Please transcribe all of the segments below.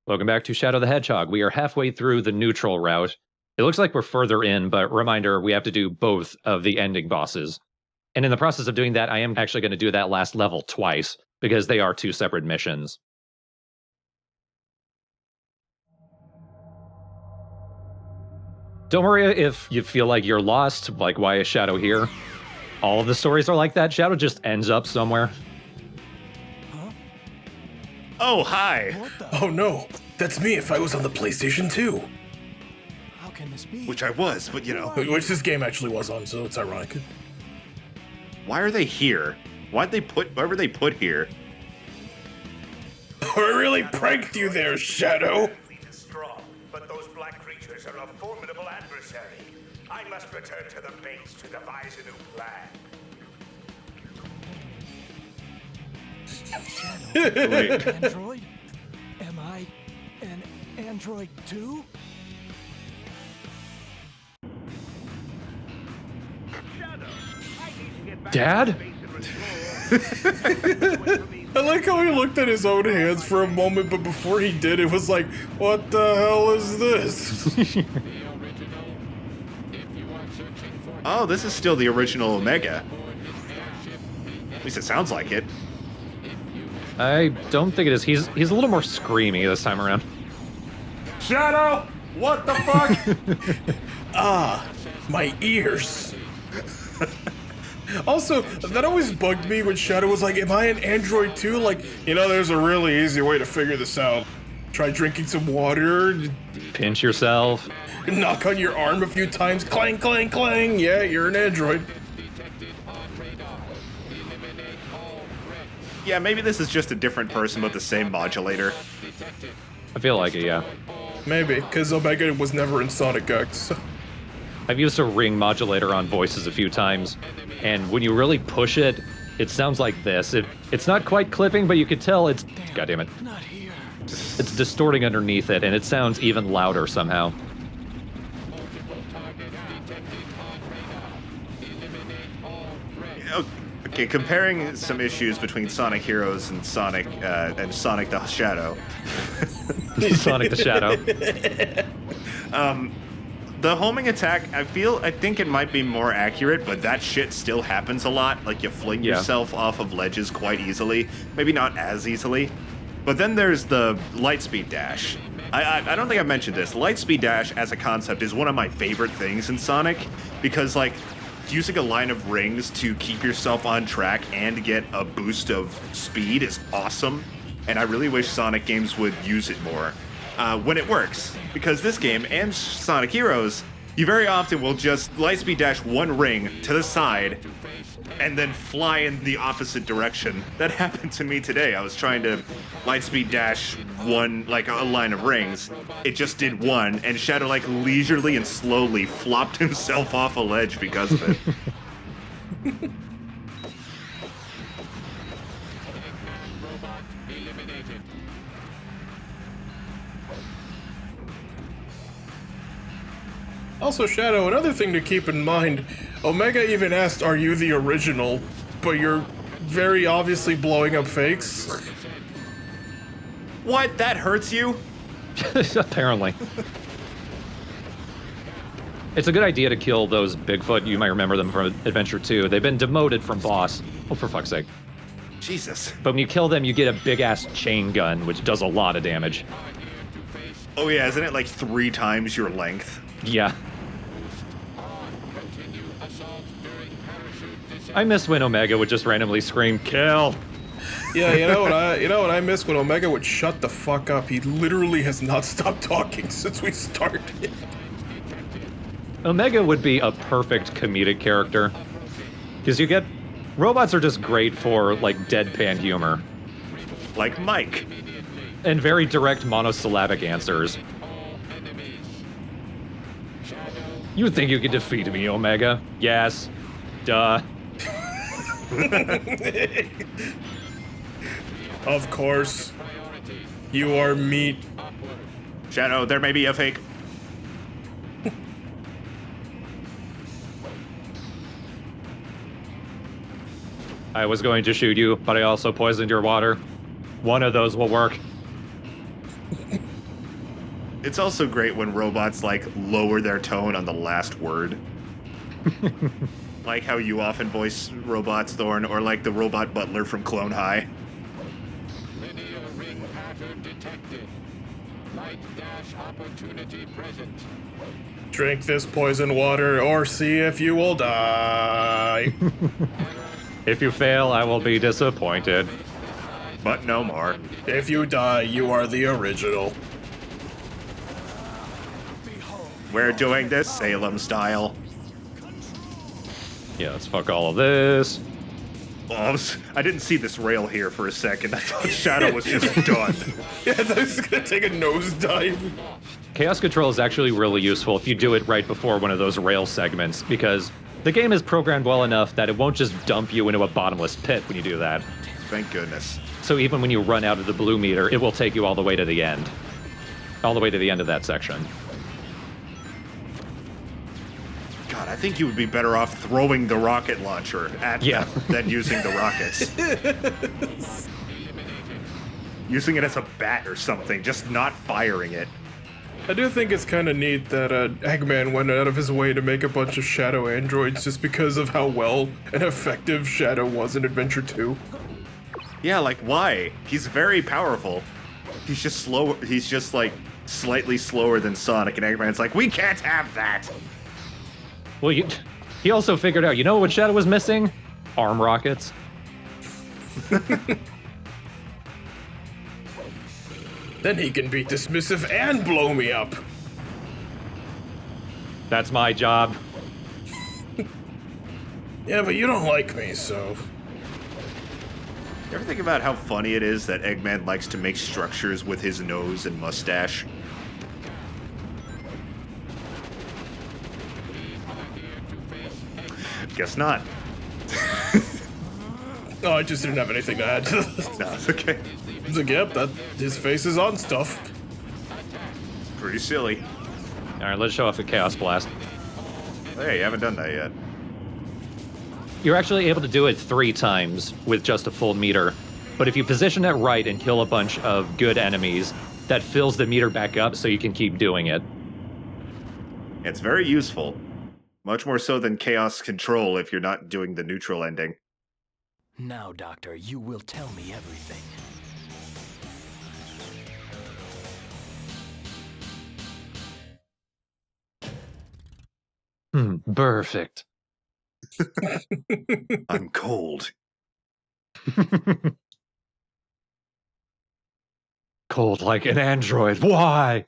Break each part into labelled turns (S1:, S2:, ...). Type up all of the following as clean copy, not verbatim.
S1: Welcome back to Shadow the Hedgehog. We are halfway through the neutral route. It looks like we're further in, but reminder, we have to do both of the ending bosses. And in the process of doing that, I am actually going to do that last level twice, because they are two separate missions. Don't worry if you feel like you're lost, like why is Shadow here? All of the stories are like that. Shadow just ends up somewhere.
S2: Oh, hi!
S3: Oh no, that's me if I was on the PlayStation 2.
S4: How can this be?
S2: Which I was, but you know.
S3: Which this game actually was on, so it's ironic.
S2: Why are they here? Why were they put here?
S3: I really pranked you there, Shadow.
S5: Strong, but those black creatures are a formidable adversary. I must return to the base to devise a new plan.
S2: Wait.
S4: Android? Am I an android too?
S1: Dad?
S3: I like how he looked at his own hands for a moment, but before he did, it was like, what the hell is this?
S2: Oh, this is still the original Omega. At least it sounds like it.
S1: I don't think it is. He's a little more screamy this time around.
S2: Shadow! What the fuck?
S3: Ah, my ears. Also, that always bugged me when Shadow was like, am I an android too? Like, there's a really easy way to figure this out. Try drinking some water,
S1: Pinch yourself.
S3: knock on your arm a few times, clang, clang, clang. Yeah, you're an android.
S2: Yeah, maybe this is just a different person with the same modulator.
S1: I feel like it, yeah.
S3: Maybe, because Omega was never in Sonic X.
S1: I've used a ring modulator on voices a few times, and when you really push it, it sounds like this. It's not quite clipping, but you can tell it's... God damn it.
S4: Not here.
S1: It's distorting underneath it, and it sounds even louder somehow.
S2: Okay, comparing some issues between Sonic Heroes and Sonic the Shadow.
S1: Sonic the Shadow.
S2: The homing attack, I think it might be more accurate, but that shit still happens a lot. Like, you fling yourself off of ledges quite easily. Maybe not as easily. But then there's the lightspeed dash. I don't think I mentioned this. Lightspeed dash as a concept is one of my favorite things in Sonic, because, like, using a line of rings to keep yourself on track and get a boost of speed is awesome. And I really wish Sonic games would use it more. When it works, because this game and Sonic Heroes, you very often will just lightspeed dash one ring to the side and then fly in the opposite direction. That happened to me today. I was trying to lightspeed dash one, like a line of rings. It just did one, and Shadow, like, leisurely and slowly flopped himself off a ledge because of it.
S3: Also, Shadow, another thing to keep in mind, Omega even asked, are you the original? But you're very obviously blowing up fakes.
S2: What? That hurts you?
S1: Apparently. It's a good idea to kill those Bigfoot. You might remember them from Adventure 2. They've been demoted from boss. Oh, for fuck's sake.
S2: Jesus.
S1: But when you kill them, you get a big-ass chain gun, which does a lot of damage.
S2: Oh yeah, isn't it like 3 times your length?
S1: Yeah. I miss when Omega would just randomly scream, kill!
S3: Yeah, you know what I miss when Omega would shut the fuck up. He literally has not stopped talking since we started.
S1: Omega would be a perfect comedic character. Because you get... Robots are just great for, like, deadpan humor.
S2: Like Mike.
S1: And very direct monosyllabic answers. You think you could defeat me, Omega? Yes. Duh.
S3: Of course. You are meat.
S2: Shadow, there may be a fake.
S1: I was going to shoot you, but I also poisoned your water. One of those will work.
S2: It's also great when robots, like, lower their tone on the last word. Like how you often voice robots, Thorn, or like the robot butler from Clone High.
S6: Linear ring pattern detected. Light dash opportunity present.
S3: Drink this poison water or see if you will die.
S1: If you fail, I will be disappointed.
S2: But no more.
S3: If you die, you are the original.
S2: We're doing this Salem style.
S1: Yeah, let's fuck all of this.
S2: Oh, I didn't see this rail here for a second. I thought Shadow was just done.
S3: Yeah, this is gonna take a nosedive.
S1: Chaos Control is actually really useful if you do it right before one of those rail segments, because the game is programmed well enough that it won't just dump you into a bottomless pit when you do that.
S2: Thank goodness.
S1: So even when you run out of the blue meter, it will take you all the way to the end. All the way to the end of that section.
S2: God, I think you would be better off throwing the rocket launcher at them than using the rockets. Using it as a bat or something, just not firing it.
S3: I do think it's kind of neat that Eggman went out of his way to make a bunch of Shadow androids just because of how well and effective Shadow was in Adventure 2.
S2: Yeah, like, why? He's very powerful. He's just slow. He's just, like, slightly slower than Sonic, and Eggman's like, we can't have that!
S1: Well, he also figured out, you know what Shadow was missing? Arm rockets.
S3: Then he can be dismissive and blow me up.
S1: That's my job.
S3: Yeah, but you don't like me, so...
S2: You ever think about how funny it is that Eggman likes to make structures with his nose and mustache? Guess not.
S3: Oh, I just didn't have anything to add to this.
S2: No, it's okay.
S3: It's like, yep, his face is on stuff.
S2: Pretty silly.
S1: Alright, let's show off the Chaos Blast.
S2: Hey, you haven't done that yet.
S1: You're actually able to do it 3 times with just a full meter, but if you position it right and kill a bunch of good enemies, that fills the meter back up so you can keep doing it.
S2: It's very useful. Much more so than Chaos Control if you're not doing the neutral ending.
S4: Now, Doctor, you will tell me everything.
S1: Perfect.
S2: I'm cold.
S1: Cold like an android. Why?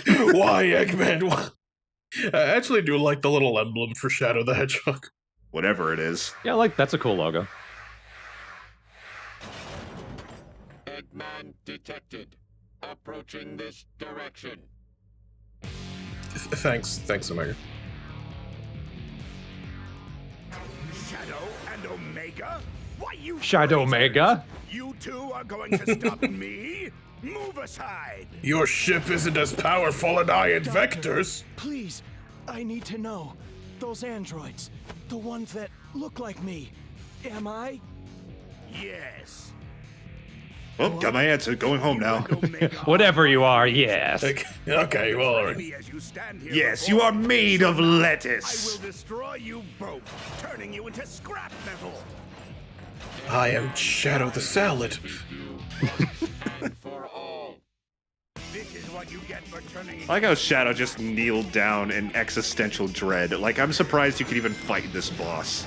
S3: Why, Eggman? Why? I actually do like the little emblem for Shadow the Hedgehog.
S2: Whatever it is.
S1: Yeah, that's a cool logo.
S6: Eggman detected. Approaching this direction.
S3: Thanks, Omega.
S5: Shadow and Omega? Why, you
S1: Shadow Omega?
S5: You two are going to stop me? Move aside!
S3: Your ship isn't as powerful as I and Vector's.
S4: Please, I need to know. Those androids, the ones that look like me, am I?
S5: Yes.
S2: Oh, got my answer. Going home now.
S1: Whatever you are, yes.
S3: Okay, well, all right.
S5: Me as you stand here
S2: Yes,
S5: before
S2: you are
S5: me.
S2: made of
S5: I
S2: lettuce.
S5: will destroy you both, turning you into scrap metal.
S3: I am Shadow the Salad.
S6: And for all.
S5: This is what you get for turning.
S2: I like how Shadow just kneeled down in existential dread. Like, I'm surprised you could even fight this boss.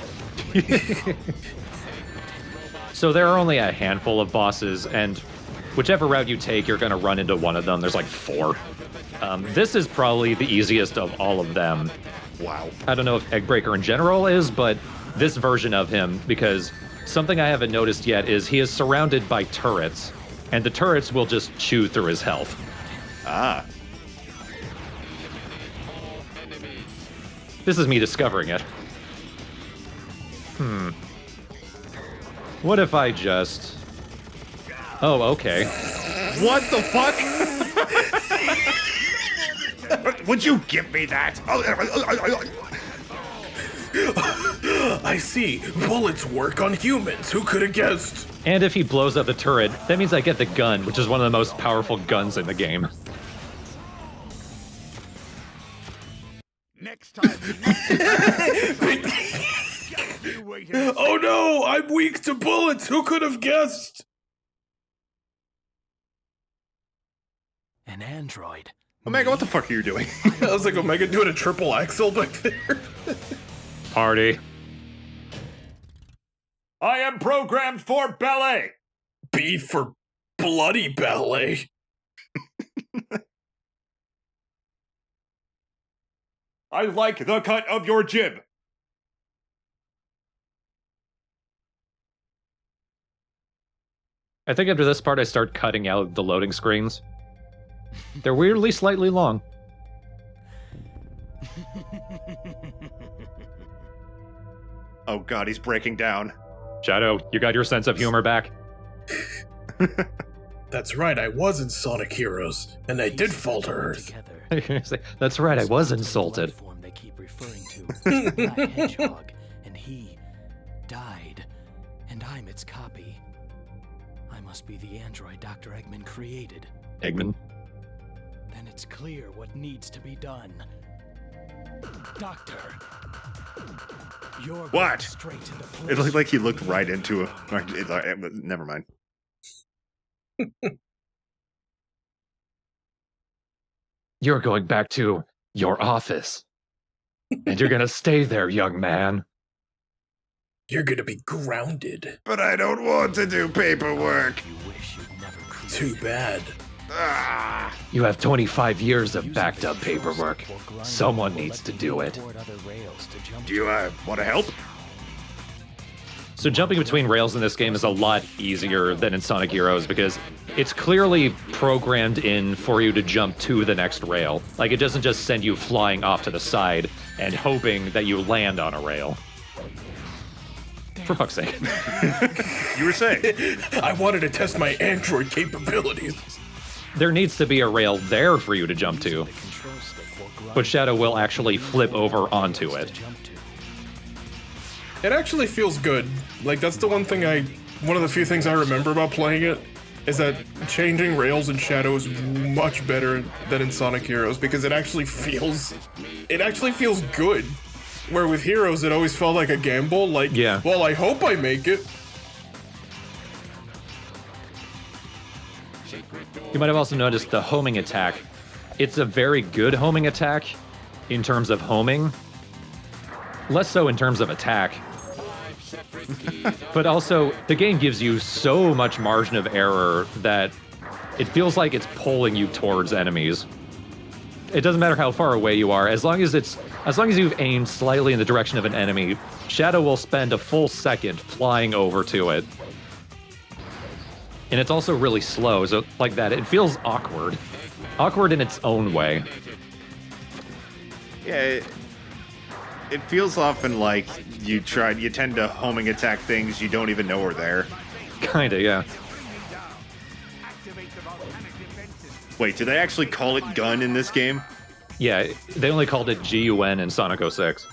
S1: So there are only a handful of bosses, and whichever route you take, you're going to run into one of them. There's like 4. This is probably the easiest of all of them.
S2: Wow.
S1: I don't know if Eggbreaker in general is, but this version of him, because something I haven't noticed yet is he is surrounded by turrets, and the turrets will just chew through his health.
S2: Ah.
S1: This is me discovering it. What if I just... Oh, okay.
S2: What the fuck? Would you give me that?
S3: I see. Bullets work on humans. Who could have guessed?
S1: And if he blows up the turret, that means I get the gun, which is one of the most powerful guns in the game.
S5: next time. You wait and
S3: Oh no, I'm weak to bullets. Who could have guessed?
S4: An android.
S2: Omega, what the fuck are you doing?
S3: I was like Omega doing a triple axle back there.
S1: Party.
S2: I am programmed for ballet.
S3: B for bloody ballet.
S2: I like the cut of your jib.
S1: I think after this part, I start cutting out the loading screens. They're weirdly slightly long.
S2: Oh god, he's breaking down.
S1: Shadow, you got your sense of humor back.
S3: That's right, I was in Sonic Heroes, and I did fall to Earth.
S1: That's right, I was insulted.
S4: Form they keep referring to by Hedgehog, and he died, and I'm its copy. I must be the android Dr. Eggman created.
S1: Eggman.
S4: Then it's clear what needs to be done. Doctor, you're
S2: What?
S4: straight to the place.
S2: It looked like he looked right into never mind.
S1: You're going back to your office. And you're gonna stay there, young man.
S3: You're gonna be grounded.
S2: But I don't want to do paperwork.
S4: You wish you'd never created.
S3: Too bad.
S2: Ah.
S1: You have 25 years of backed up paperwork. Someone needs to do it.
S2: Do you want to help?
S1: So jumping between rails in this game is a lot easier than in Sonic Heroes because it's clearly programmed in for you to jump to the next rail. Like, it doesn't just send you flying off to the side and hoping that you land on a rail. For fuck's sake.
S2: You were saying.
S3: I wanted to test my android capabilities.
S1: There needs to be a rail there for you to jump to, but Shadow will actually flip over onto it.
S3: It actually feels good. Like, that's the one of the few things I remember about playing it, is that changing rails in Shadow is much better than in Sonic Heroes, because it actually feels good. Where with Heroes, it always felt like a gamble, like,
S1: yeah.
S3: Well, I hope I make it.
S1: You might have also noticed the homing attack. It's a very good homing attack in terms of homing, less so in terms of attack. But also, the game gives you so much margin of error that it feels like it's pulling you towards enemies. It doesn't matter how far away you are, as long as you've aimed slightly in the direction of an enemy, Shadow will spend a full second flying over to it. And it's also really slow, so like that, it feels awkward. Awkward in its own way.
S2: Yeah, it feels often like you tend to homing attack things you don't even know are there.
S1: Kinda, yeah.
S2: Wait, do they actually call it gun in this game?
S1: Yeah, they only called it GUN in Sonic 06.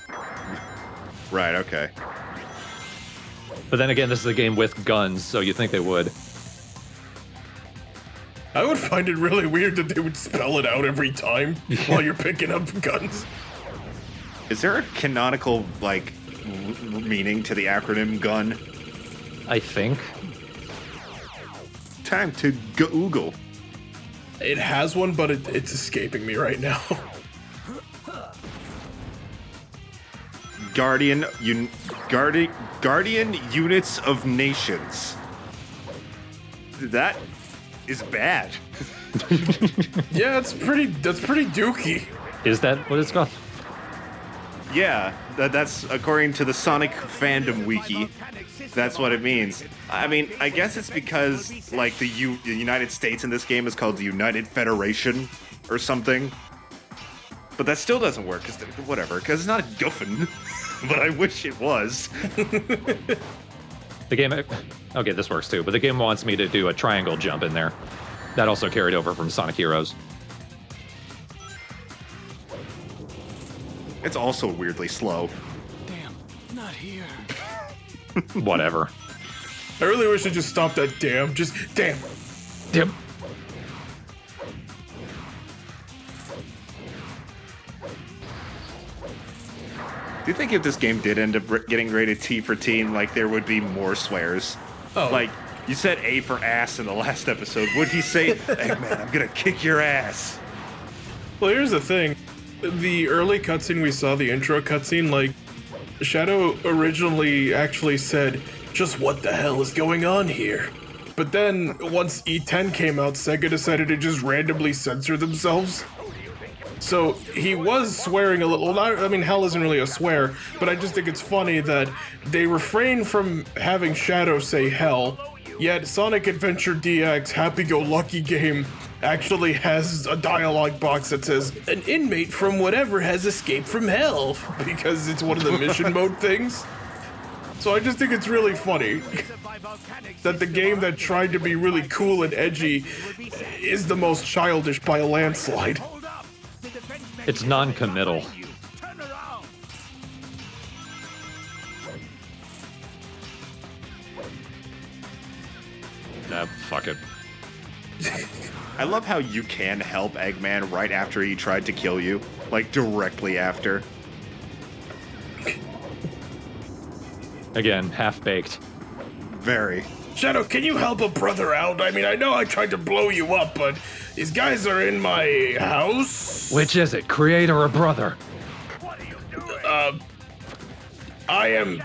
S2: Right, okay.
S1: But then again, this is a game with guns, so you'd think they would.
S3: I would find it really weird that they would spell it out every time while you're picking up guns.
S2: Is there a canonical, like, meaning to the acronym GUN?
S1: I think.
S2: Time to Google.
S3: It has one, but it's escaping me right now.
S2: Guardian Units of Nations. That is bad.
S3: Yeah, that's pretty dookie.
S1: Is that what it's called?
S2: Yeah, that's according to the Sonic Fandom Wiki. That's what it means. I mean, I guess it's because, like, the United States in this game is called the United Federation or something. But that still doesn't work, because it's not a guffin. But I wish it was.
S1: The game... Okay, this works too, but the game wants me to do a triangle jump in there. That also carried over from Sonic Heroes.
S2: It's also weirdly slow.
S4: Damn, not here.
S1: Whatever.
S3: I really wish I just stopped that damn. Just damn.
S1: Yep.
S2: Do you think if this game did end up getting rated T for teen, like there would be more swears?
S3: Oh.
S2: Like, you said A for ass in the last episode. Would he say, Eggman, I'm gonna kick your ass?
S3: Well, here's the thing. The early cutscene we saw, the intro cutscene, like, Shadow originally actually said, just what the hell is going on here? But then, once E10 came out, Sega decided to just randomly censor themselves. So, he was swearing a little. I mean, hell isn't really a swear, but I just think it's funny that they refrain from having Shadow say hell, yet Sonic Adventure DX Happy-Go-Lucky game actually has a dialogue box that says, an inmate from whatever has escaped from hell, because it's one of the mission mode things. So I just think it's really funny that the game that tried to be really cool and edgy is the most childish by a landslide.
S1: It's non-committal. Nah, fuck it.
S2: I love how you can help Eggman right after he tried to kill you. Like, directly after.
S1: Again, half-baked.
S2: Very.
S3: Shadow, can you help a brother out? I mean, I know I tried to blow you up, but these guys are in my house.
S1: Which is it, creator or brother?
S3: I am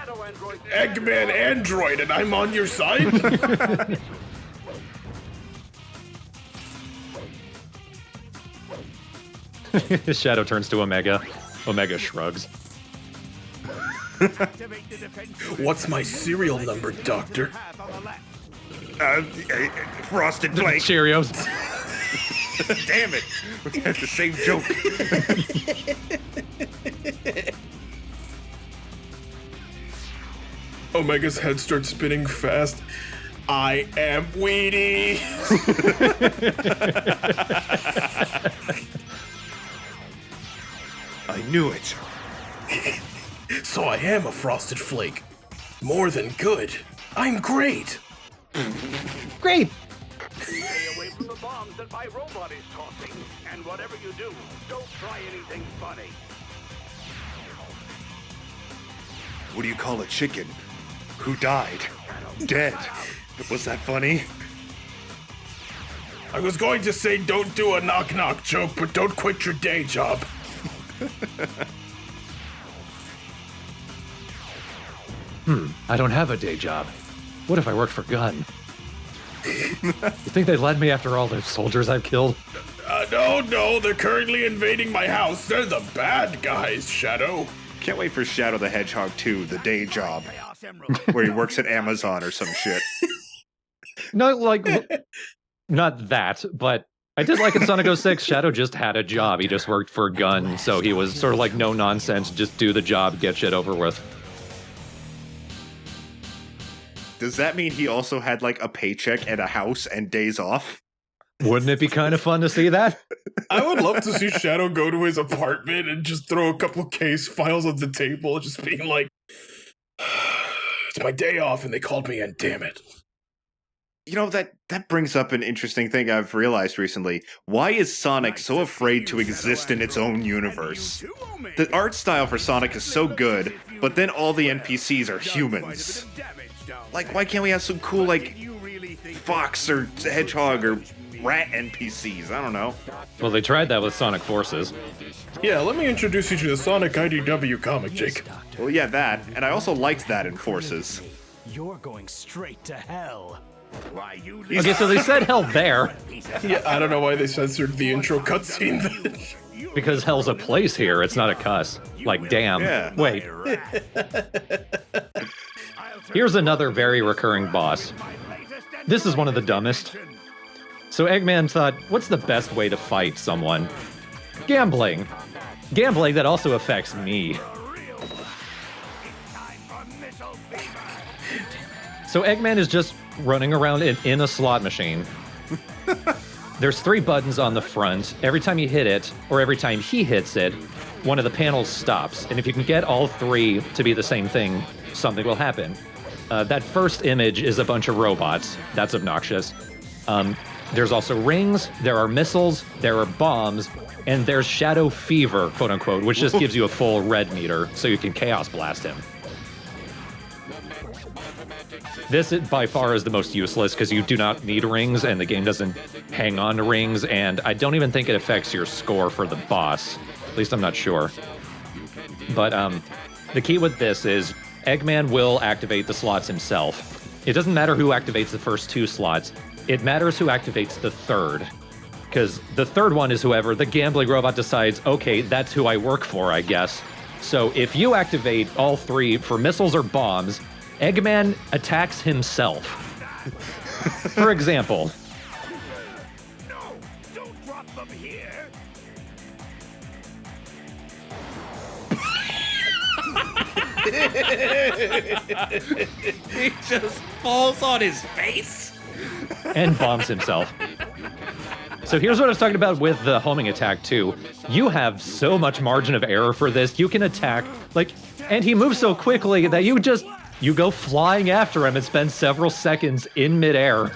S3: Eggman Android, and I'm on your side?
S1: Shadow turns to Omega. Omega shrugs.
S3: What's my serial number, Doctor?
S2: Frosted Flake.
S1: Cheerios.
S2: Damn it. We had the same joke.
S3: Omega's head starts spinning fast. I am Weedy.
S2: I knew it.
S3: So I am a frosted flake. More than good. I'm great.
S1: Great!
S5: Stay away from the bombs that my robot is tossing. And whatever you do, don't try anything funny.
S2: What do you call a chicken who died? Dead. Was that funny?
S3: I was going to say don't do a knock-knock joke, but don't quit your day job.
S1: I don't have a day job. What if I worked for Gun? You think they'd let me after all the soldiers I've killed?
S3: No, they're currently invading my house. They're the bad guys, Shadow.
S2: Can't wait for Shadow the Hedgehog 2, the day job, where he works at Amazon or some shit.
S1: No, like, not that, but I did like in Sonic 06, Shadow just had a job. He just worked for Gun, so he was sort of like no nonsense, just do the job, get shit over with.
S2: Does that mean he also had like a paycheck and a house and days off?
S1: Wouldn't it be kind of fun to see that?
S3: I would love to see Shadow go to his apartment and just throw a couple case files on the table, just being like, it's my day off and they called me in, damn it.
S2: You know, that brings up an interesting thing I've realized recently. Why is Sonic so afraid to exist in its own universe? The art style for Sonic is so good, but then all the NPCs are humans. Like, why can't we have some cool, like, Fox or Hedgehog or Rat NPCs? I don't know.
S1: Well, they tried that with Sonic Forces.
S3: Yeah, let me introduce you to the Sonic IDW comic, Jake.
S2: Well, yeah, that. And I also liked that in Forces.
S4: You're going straight to hell.
S5: Why you
S1: Okay, so they said hell there,
S3: Yeah, I don't know why they censored the intro cutscene.
S1: because hell's a place here, it's not a cuss. Like, damn.
S2: Yeah.
S1: Wait. Here's another very recurring boss. This is one of the dumbest. So Eggman thought, what's the best way to fight someone? Gambling. Gambling that also affects me. So Eggman is just running around in a slot machine. There's 3 buttons on the front. Every time you hit it, or every time he hits it, one of the panels stops. And if you can get all 3 to be the same thing, something will happen. That first image is a bunch of robots. That's obnoxious. There's also rings, there are missiles, there are bombs, and there's Shadow Fever, quote unquote, which just gives you a full red meter, so you can Chaos Blast him. This, by far, is the most useless, because you do not need rings, and the game doesn't hang on to rings, and I don't even think it affects your score for the boss. At least I'm not sure. But the key with this is Eggman will activate the slots himself. It doesn't matter who activates the first 2 slots. It matters who activates the third. Because the third one is whoever the gambling robot decides, okay, that's who I work for, I guess. So if you activate all 3 for missiles or bombs, Eggman attacks himself. For example.
S5: No, don't drop them here.
S2: He just falls on his face.
S1: And bombs himself. So here's what I was talking about with the homing attack, too. You have so much margin of error for this. You can attack, and he moves so quickly that you go flying after him and spend several seconds in midair.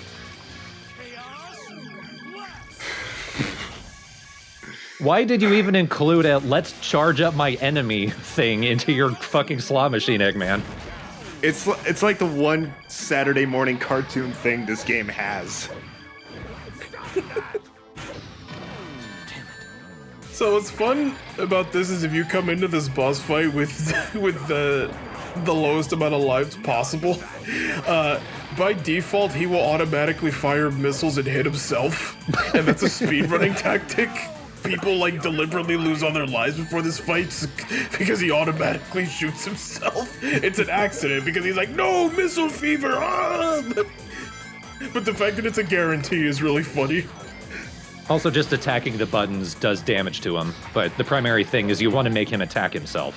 S1: Why did you even include a let's charge up my enemy thing into your fucking slot machine, Eggman?
S2: It's like the one Saturday morning cartoon thing this game has.
S3: So what's fun about this is if you come into this boss fight with the lowest amount of lives possible, by default he will automatically fire missiles and hit himself, and that's a speedrunning tactic. People deliberately lose all their lives before this fight because he automatically shoots himself. It's an accident because he's like, no, missile fever! Ah! But the fact that it's a guarantee is really funny.
S1: Also, just attacking the buttons does damage to him, but the primary thing is you want to make him attack himself.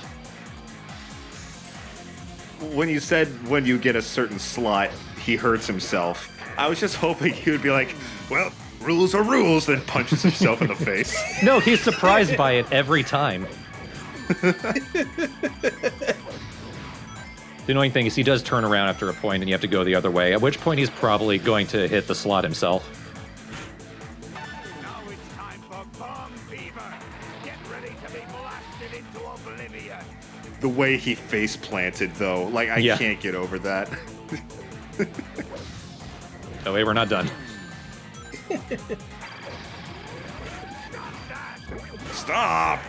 S2: When you said when you get a certain slot, he hurts himself, I was just hoping he would be like, well, rules are rules, then punches himself in the face.
S1: No, he's surprised by it every time. The annoying thing is he does turn around after a point and you have to go the other way, at which point he's probably going to hit the slot himself.
S5: Now it's time for bomb fever. Get ready to be blasted into oblivion.
S2: The way he face planted, though, I
S1: Yeah.
S2: can't get over that.
S1: Oh, wait, we're not done.
S2: Stop!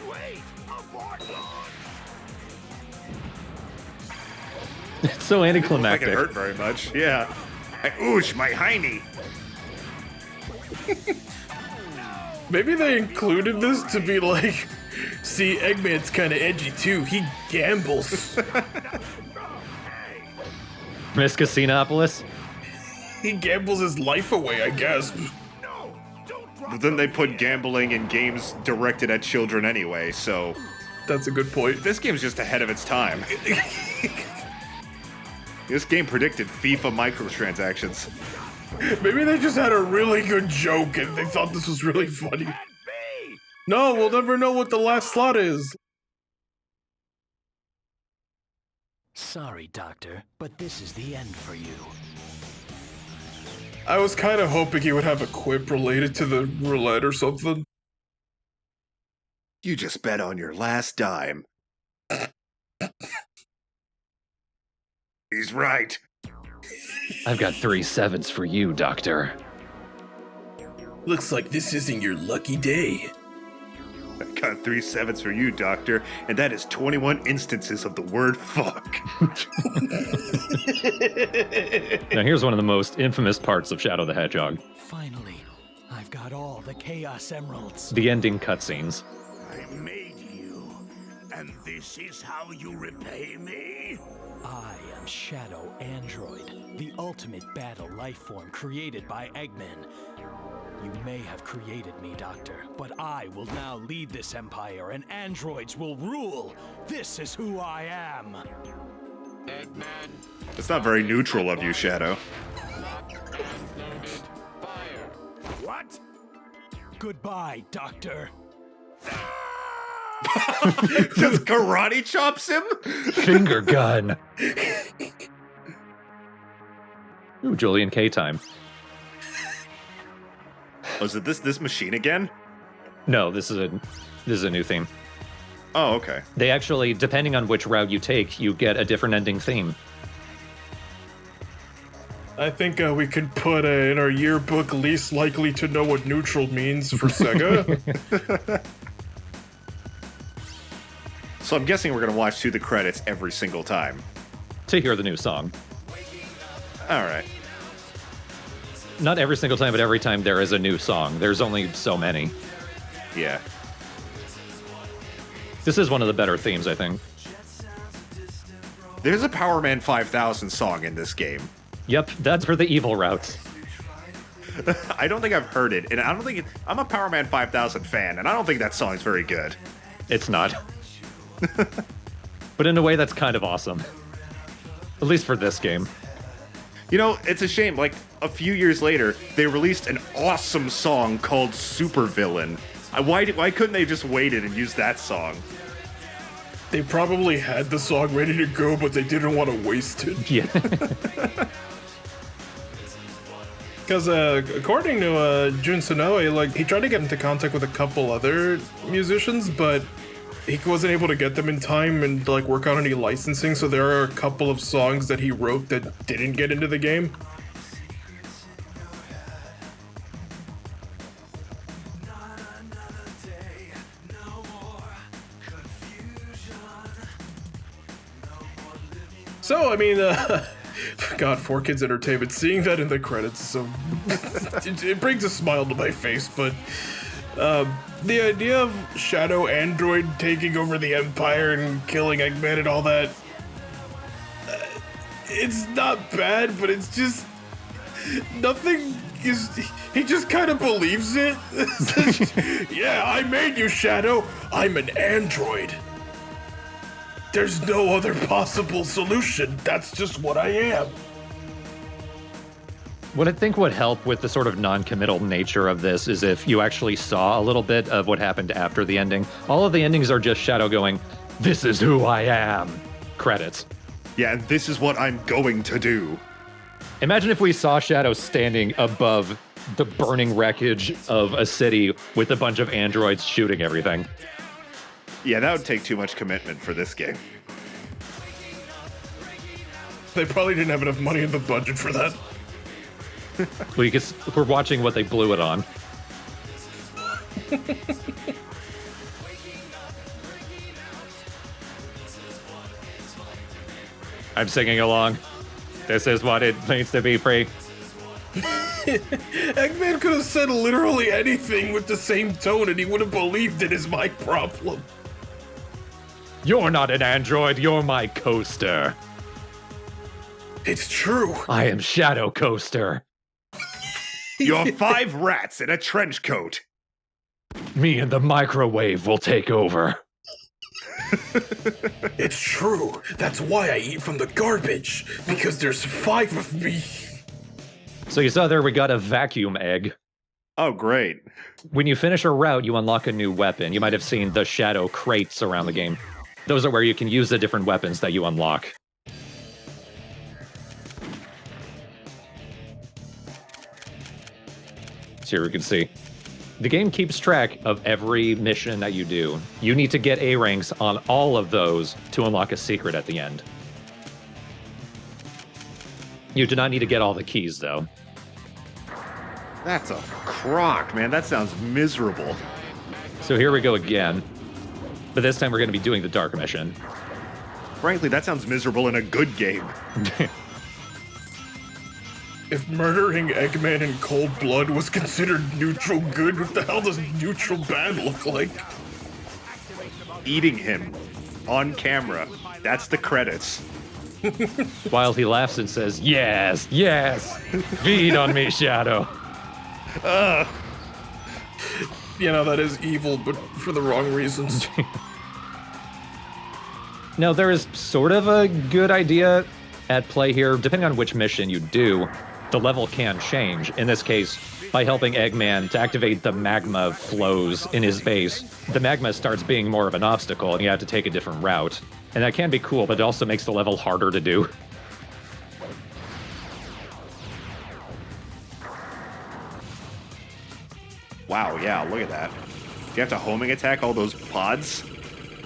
S5: Wait, abort launch.
S1: It's so
S2: Like
S1: anticlimactic.
S2: it hurt very much. Yeah. Oosh, my hiney.
S3: Maybe they included this to be like, see, Eggman's kind of edgy too. He gambles.
S1: Miss Casinopolis?
S3: He gambles his life away, I guess.
S5: No, don't drop
S2: But then they
S5: them
S2: put
S5: here.
S2: gambling in games directed at children anyway, so
S3: That's a good point.
S2: this game's just ahead of its time. This game predicted FIFA microtransactions.
S3: Maybe they just had a really good joke and they thought this was really funny.
S5: Can't be.
S3: No, we'll never know what the last slot is.
S4: Sorry, Doctor, but this is the end for you.
S3: I was kind of hoping he would have a quip related to the roulette or something.
S2: You just bet on your last dime. He's right.
S1: I've got 3 sevens for you, Doctor.
S3: Looks like this isn't your lucky day.
S2: I got 3 sevens for you, Doctor, and that is 21 instances of the word fuck.
S1: Now here's one of the most infamous parts of Shadow the Hedgehog.
S4: Finally, I've got all the Chaos Emeralds.
S1: The ending cutscenes.
S5: I made you, and this is how you repay me?
S4: I am Shadow Android, the ultimate battle life form created by Eggman. You may have created me, Doctor, but I will now lead this empire and androids will rule. This is who I am.
S6: Eggman,
S2: It's not very neutral of you, Shadow.
S6: fire.
S5: What?
S4: Goodbye, Doctor.
S2: Just karate chops him?
S1: Finger gun. Ooh, Julian K time.
S2: Oh, is it this machine again?
S1: No, this is a new theme.
S2: Oh, okay.
S1: They actually, depending on which route you take, you get a different ending theme.
S3: I think we could put in our yearbook least likely to know what neutral means for Sega.
S2: So I'm guessing we're going to watch through the credits every single time.
S1: To hear the new song.
S2: All right.
S1: Not every single time, but every time there is a new song. There's only so many.
S2: Yeah.
S1: This is one of the better themes, I think.
S2: There's a Power Man 5000 song in this game.
S1: Yep, that's for the evil routes.
S2: I don't think I've heard it, and I don't think I'm a Power Man 5000 fan, and I don't think that song's very good.
S1: It's not. But in a way, that's kind of awesome. At least for this game.
S2: You know, it's a shame, like, a few years later, they released an awesome song called Supervillain. Why couldn't they just waited and used that song?
S3: They probably had the song ready to go, but they didn't want to waste it.
S1: Yeah.
S3: Because according to Jun Sonoe, like, he tried to get into contact with a couple other musicians, but he wasn't able to get them in time and like work out any licensing, so there are a couple of songs that he wrote that didn't get into the game. So, I mean, God, 4Kids Entertainment, seeing that in the credits, so it brings a smile to my face, but the idea of Shadow Android taking over the Empire and killing Eggman and all that, it's not bad, but it's just, nothing is, he just kind of believes it. Yeah, I made you, Shadow. I'm an android. There's no other possible solution. That's just what I am.
S1: What I think would help with the sort of non-committal nature of this is if you actually saw a little bit of what happened after the ending. All of the endings are just Shadow going, "This is who I am." Credits.
S2: Yeah, and this is what I'm going to do.
S1: Imagine if we saw Shadow standing above the burning wreckage of a city with a bunch of androids shooting everything.
S2: Yeah, that would take too much commitment for this game.
S3: They probably didn't have enough money in the budget for that.
S1: We're watching what they blew it on. I'm singing along. This is what it means to be free.
S3: Eggman could have said literally anything with the same tone and he would have believed it is my problem.
S1: You're not an android, you're my coaster.
S3: It's true.
S1: I am Shadow Coaster.
S2: You're 5 rats in a trench coat.
S1: Me and the microwave will take over.
S3: It's true. That's why I eat from the garbage. Because there's 5 of me.
S1: So you saw there we got a vacuum egg.
S2: Oh, great.
S1: When you finish a route, you unlock a new weapon. You might have seen the Shadow crates around the game. Those are where you can use the different weapons that you unlock. So here we can see. The game keeps track of every mission that you do. You need to get A ranks on all of those to unlock a secret at the end. You do not need to get all the keys, though.
S2: That's a crock, man. That sounds miserable.
S1: So here we go again. But this time we're going to be doing the dark mission.
S2: Frankly, that sounds miserable in a good game.
S3: If murdering Eggman in cold blood was considered neutral good, what the hell does neutral bad look like?
S2: Eating him on camera. That's the credits.
S1: While he laughs and says, "Yes, yes, feed on me, Shadow."
S3: You know, that is evil, but for the wrong reasons.
S1: Now, there is sort of a good idea at play here. Depending on which mission you do, the level can change. In this case, by helping Eggman to activate the magma flows in his base, the magma starts being more of an obstacle, and you have to take a different route. And that can be cool, but it also makes the level harder to do.
S2: Wow, yeah, look at that. You have to homing attack all those pods?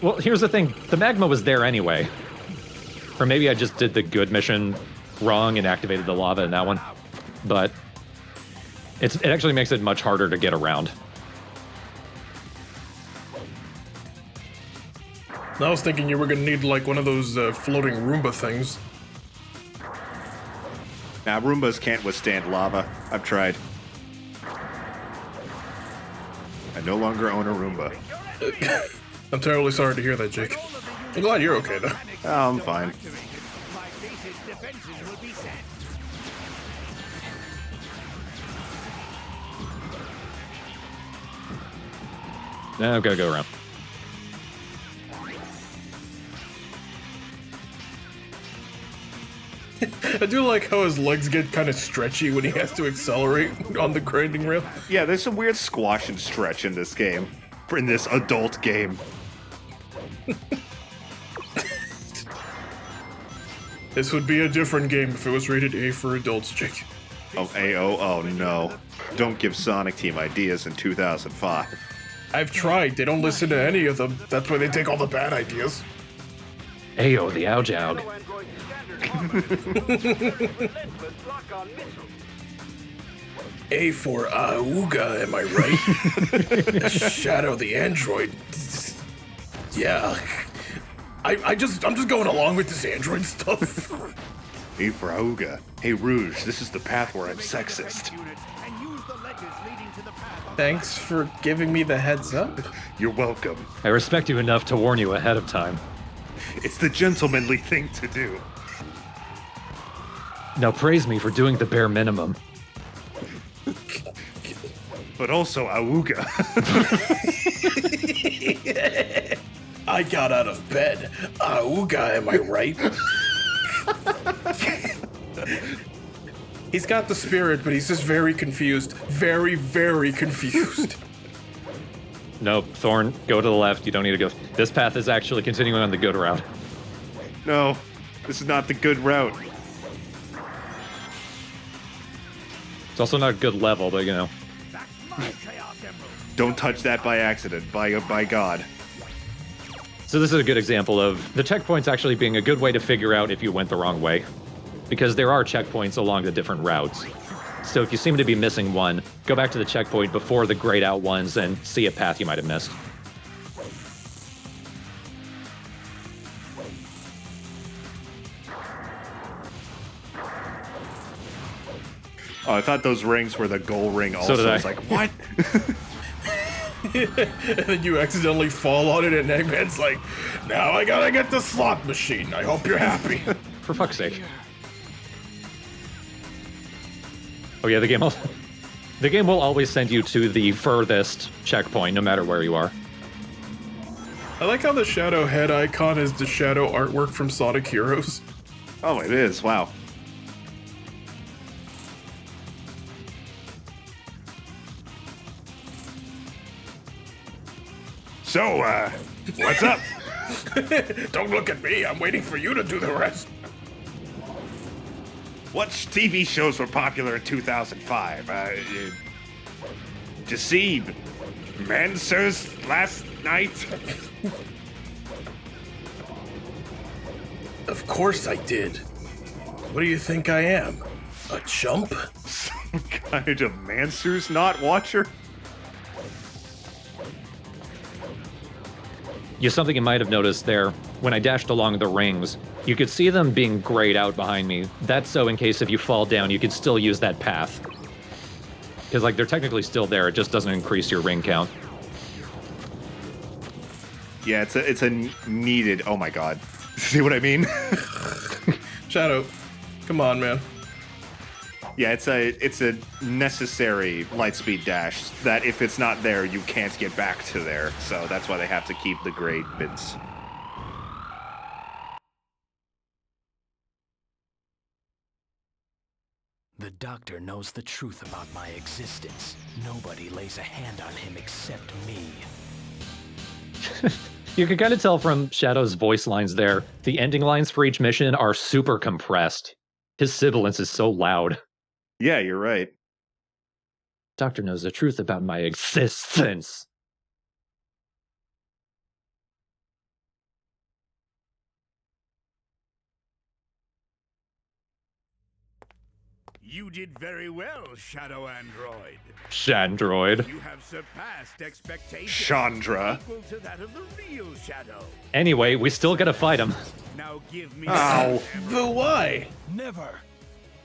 S1: Well, here's the thing. The magma was there anyway. Or maybe I just did the good mission wrong and activated the lava in that one. But it actually makes it much harder to get around.
S3: I was thinking you were gonna need like one of those floating Roomba things.
S2: Nah, Roombas can't withstand lava. I've tried. I no longer own a Roomba.
S3: I'm terribly sorry to hear that, Jake. I'm glad you're okay, though.
S2: Oh, I'm fine.
S1: Now I've got to go around.
S3: I do like how his legs get kind of stretchy when he has to accelerate on the grinding rail.
S2: Yeah, there's some weird squash and stretch in this game. In this adult game.
S3: This would be a different game if it was rated A for adults, Jake.
S2: Oh, AO? Oh, no. Don't give Sonic Team ideas in 2005.
S3: I've tried. They don't listen to any of them. That's why they take all the bad ideas.
S1: Ayo, the Hedgehog.
S3: A for Auga, am I right? Shadow the android. Yeah. I'm just going along with this android stuff.
S2: Hey, Frauga. Hey, Rouge, this is the path where I'm sexist.
S3: Thanks for giving me the heads up.
S2: You're welcome.
S1: I respect you enough to warn you ahead of time.
S2: It's the gentlemanly thing to do.
S1: Now praise me for doing the bare minimum.
S2: But also Auga.
S3: I got out of bed. Auga, am I right? He's got the spirit, but he's just very confused. Very, very confused.
S1: Nope, Thorn, go to the left. You don't need to go. This path is actually continuing on the good route.
S2: No, this is not the good route.
S1: It's also not a good level, but you know.
S2: Don't touch that by accident, by God.
S1: So this is a good example of the checkpoints actually being a good way to figure out if you went the wrong way. Because there are checkpoints along the different routes. So if you seem to be missing one, go back to the checkpoint before the grayed out ones and see a path you might have missed.
S2: Oh, I thought those rings were the goal ring also.
S1: So did I.
S2: I was like, what?
S3: And then you accidentally fall on it, and Eggman's like, now I gotta get the slot machine. I hope you're happy.
S1: For fuck's sake. Oh yeah, the game will always send you to the furthest checkpoint, no matter where you are.
S3: I like how the shadow head icon is the shadow artwork from Sonic Heroes.
S2: Oh, it is. Wow. So, what's up?
S3: Don't look at me. I'm waiting for you to do the rest.
S2: What TV shows were popular in 2005? To see Mansers last night?
S3: Of course I did. What do you think I am? A chump?
S2: Some kind of Mansers not watcher?
S1: Something you might have noticed there, when I dashed along the rings, you could see them being grayed out behind me. That's so in case if you fall down, you could still use that path. Because, like, they're technically still there, it just doesn't increase your ring count.
S2: Yeah, it's a needed. Oh my god. See what I mean?
S3: Shadow, come on, man.
S2: Yeah, it's a necessary lightspeed dash that if it's not there, you can't get back to there. So that's why they have to keep the gray bits.
S4: The doctor knows the truth about my existence. Nobody lays a hand on him except me.
S1: You can kind of tell from Shadow's voice lines there, the ending lines for each mission are super compressed. His sibilance is so loud.
S2: Yeah, you're right.
S1: Doctor knows the truth about my existence.
S5: You did very well, Shadow Android.
S1: Shandroid.
S5: You have surpassed expectations.
S2: Chandra.
S5: Equal to that of the real Shadow.
S1: Anyway, we still gotta fight him.
S5: Now give me.
S2: Ow.
S3: But why?
S4: Never.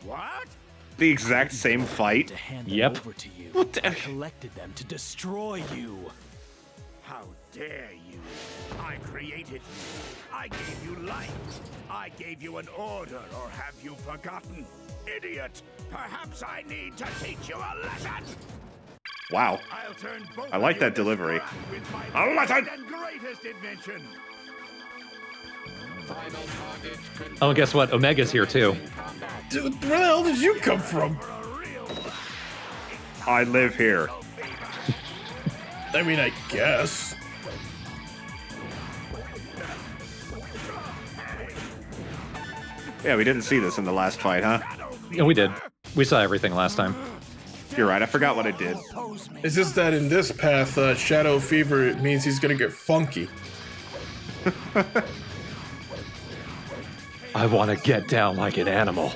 S5: What?
S2: The exact same fight?
S4: To hand
S1: Yep.
S4: them over to you.
S2: What the-
S4: I collected them to destroy you.
S5: How dare you? I created you. I gave you life. I gave you an order, or have you forgotten? Idiot! Perhaps I need to teach you a lesson!
S2: Wow.
S5: I'll turn both
S2: I like
S5: of you
S2: that
S5: to
S2: delivery.
S5: scrap with my
S2: A lesson!
S5: latest and greatest invention!
S6: Final target
S1: Oh, and guess what? Omega's here too.
S3: Dude, where the hell did you come from?
S2: I live here.
S3: I mean, I guess.
S2: Yeah, we didn't see this in the last fight, huh?
S1: Yeah, we did. We saw everything last time.
S2: You're right, I forgot what I did.
S3: It's just that in this path, Shadow Fever, it means he's gonna get funky.
S1: I want to get down like an animal.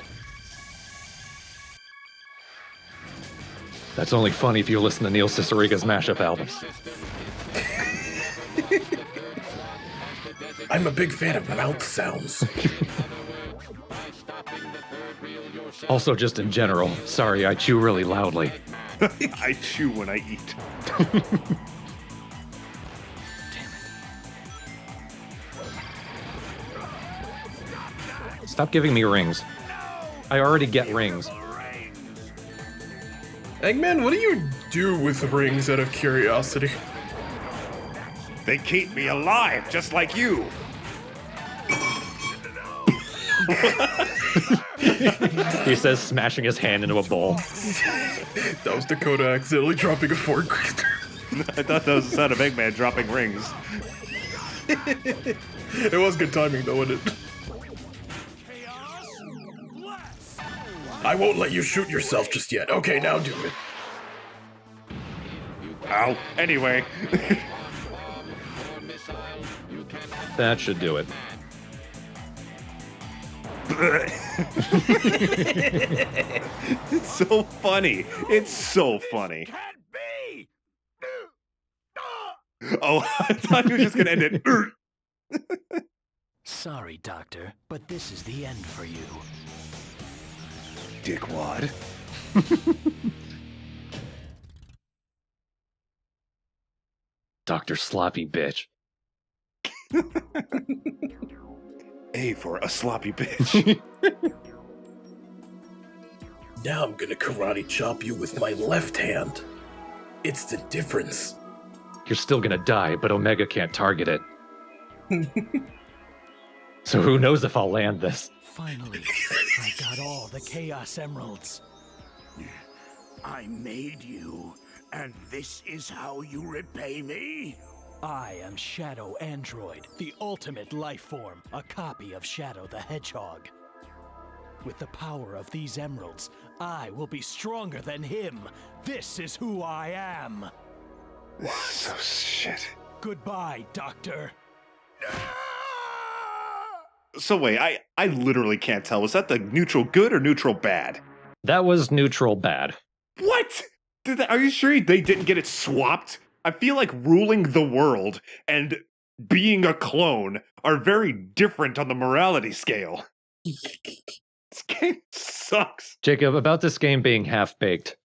S1: That's only funny if you listen to Neil Ciceriga's mashup albums.
S3: I'm a big fan of mouth sounds.
S1: Also, just in general. Sorry, I chew really loudly.
S2: I chew when I eat.
S1: Stop giving me rings. I already get rings.
S3: Eggman, what do you do with rings out of curiosity?
S2: They keep me alive, just like you.
S1: He says, smashing his hand into a bowl.
S3: That was Dakota accidentally dropping a fork.
S2: I thought that was the sound of Eggman dropping rings.
S3: It was good timing though, wasn't it? I won't let you shoot yourself just yet. Okay, now do it.
S2: Ow. Anyway.
S1: That should do it.
S2: It's so funny. It's so funny.
S5: Can't be!
S2: Oh, I thought you were just gonna end it.
S4: Sorry, Doctor, but this is the end for you.
S2: Dickwad.
S1: Dr. Sloppy Bitch.
S2: A for a sloppy bitch.
S3: Now I'm gonna karate chop you with my left hand. It's the difference.
S1: You're still gonna die, but Omega can't target it. So who knows if I'll land this?
S4: Finally, I got all the Chaos Emeralds.
S5: I made you, and this is how you repay me?
S4: I am Shadow Android, the ultimate life form, a copy of Shadow the Hedgehog. With the power of these emeralds, I will be stronger than him. This is who I am.
S2: So shit.
S4: Goodbye, Doctor.
S2: So wait, I literally can't tell. Was that the neutral good or neutral bad?
S1: That was neutral bad.
S2: What? Are you sure they didn't get it swapped? I feel like ruling the world and being a clone are very different on the morality scale. This game sucks.
S1: Jacob, about this game being half-baked.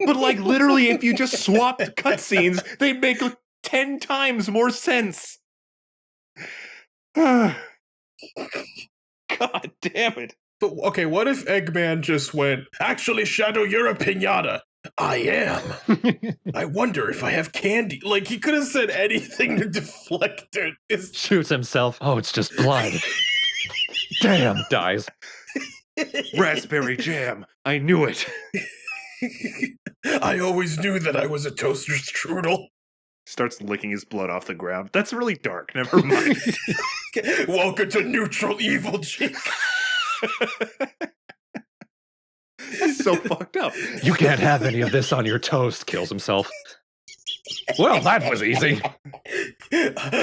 S2: But like literally, if you just swapped cutscenes, they'd make 10 times more sense. God damn it.
S3: But okay, what if Eggman just went, actually, Shadow, you're a pinata. I am. I wonder if I have candy. Like, he could have said anything to deflect it. It's
S1: Shoots himself. Oh, it's just blood. Damn, dies.
S2: Raspberry jam. I knew it.
S3: I always knew that I was a toaster strudel.
S2: Starts licking his blood off the ground. That's really dark. Never mind.
S3: Welcome to neutral evil, Jake.
S2: That's so fucked up.
S1: You can't have any of this on your toast. Kills himself. Well, that was easy.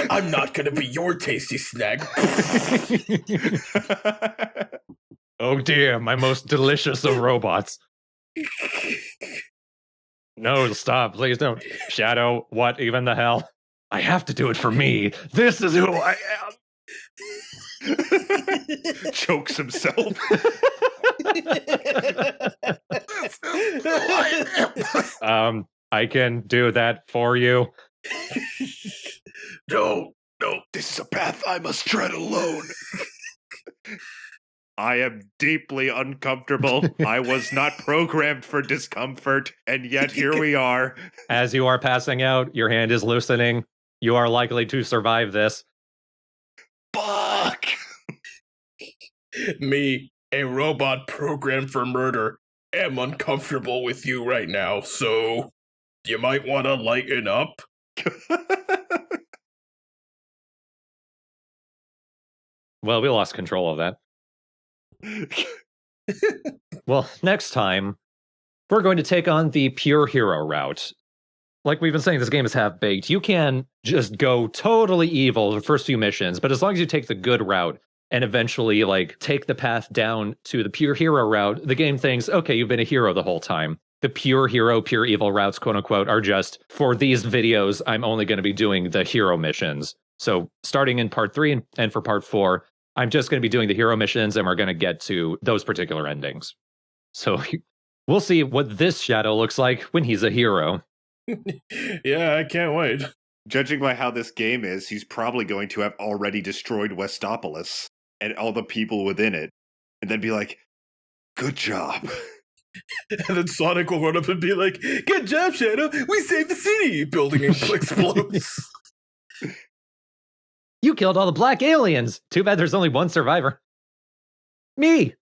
S3: I'm not gonna be your tasty snack.
S1: Oh dear, my most delicious of robots. No, stop, please don't. Shadow, what even the hell? I have to do it for me. This is who I am.
S2: Chokes himself.
S1: I can do that for you.
S2: No, this is a path I must tread alone. I am deeply uncomfortable. I was not programmed for discomfort, and yet here we are.
S1: As you are passing out, your hand is loosening. You are likely to survive this.
S2: Fuck!
S3: Me, a robot programmed for murder, am uncomfortable with you right now, so you might want to lighten up.
S1: Well, we lost control of that. Well, next time, we're going to take on the pure hero route. Like we've been saying, this game is half-baked. You can just go totally evil the first few missions, but as long as you take the good route and eventually, like, take the path down to the pure hero route, the game thinks, okay, you've been a hero the whole time. The pure hero, pure evil routes, quote-unquote, are just, for these videos, I'm only going to be doing the hero missions. So starting in part 3 and for part 4, I'm just going to be doing the hero missions, and we're going to get to those particular endings. So we'll see what this Shadow looks like when he's a hero.
S3: Yeah, I can't wait.
S2: Judging by how this game is, he's probably going to have already destroyed Westopolis and all the people within it, and then be like, good job.
S3: And then Sonic will run up and be like, good job, Shadow, we saved the city! Building explodes.
S1: You killed all the black aliens! Too bad there's only one survivor. Me!